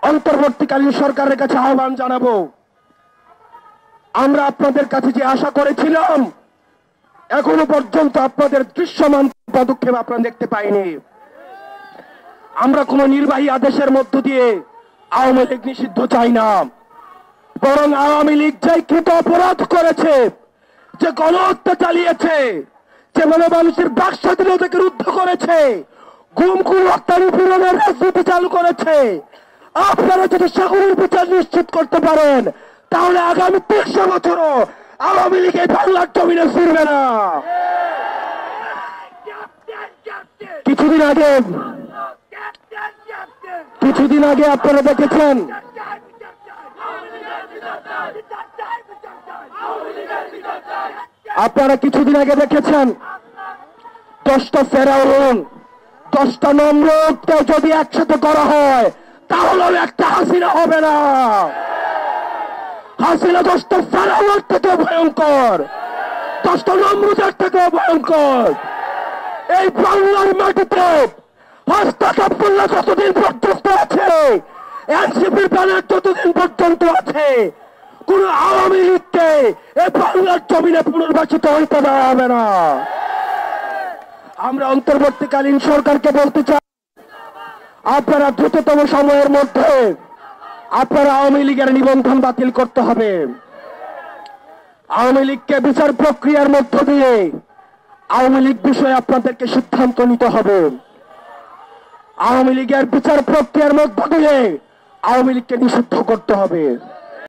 অন্তর্বর্তীকালীন সরকারের কাছে আহ্বান জানাবো, আমরা আপনাদের কাছে যে আশা করেছিলাম এখনো পর্যন্ত আপনাদের দৃশ্যমান পদক্ষেপ আপনারা দেখতে পাইনি। আমরা কোন নির্বাহী আদেশের মধ্য দিয়ে আওয়ামী লীগ নিষিদ্ধ চাই না, বরং আওয়ামী লীগ যে কৃত অপরাধ করেছে, যে গণহত্যা চালিয়েছে, যে মানুষের বাক স্বাধীনতাকে রুদ্ধ করেছে, গুম খুন হত্যা নিপীড়নের রাজনীতি চালু করেছে, আপনারা যদি সকলের বিচার নিশ্চিত করতে পারেন তাহলে আগামী ৩০ বছরও আওয়ামী লীগ এই বাংলার জমিনে ফিরবে না। কিছুদিন আগে আপনারা দেখেছেন দশটা ফেরাউন 10টা নমরুদকে যদি একসাথে করা হয় তাহলে একটা হাসিনা হবে না। হাসিনা 10টা ফেরাউনের থেকে ভয়ঙ্কর, 10টা নমরুদের থেকে ভয়ঙ্কর। এই বাংলার মাটিতে হস্তাক্ষরুল্লাহ যতদিন পর্যন্ত আছে, এনসিপির ব্যানার যতদিন পর্যন্ত আছে, কোন আওয়ামী লীগকে এই বাংলার জমিনে পুনর্বাসিত হইতে দেওয়া হবে না। আমরা অন্তর্বর্তীকালীন সরকারকে বলতে চাই, আপনারা দ্রুততম সময়ের মধ্যে আপনারা আওয়ামী লীগের নিবন্ধন বাতিল করতে হবে। আওয়ামী লীগকে বিচার প্রক্রিয়ার মধ্য দিয়ে আওয়ামী লীগ বিষয়ে আপনাদেরকে সিদ্ধান্ত নিতে হবে। আওয়ামী লীগের বিচার প্রক্রিয়ার মধ্য দিয়ে আওয়ামী লীগকে নিষিদ্ধ করতে হবে।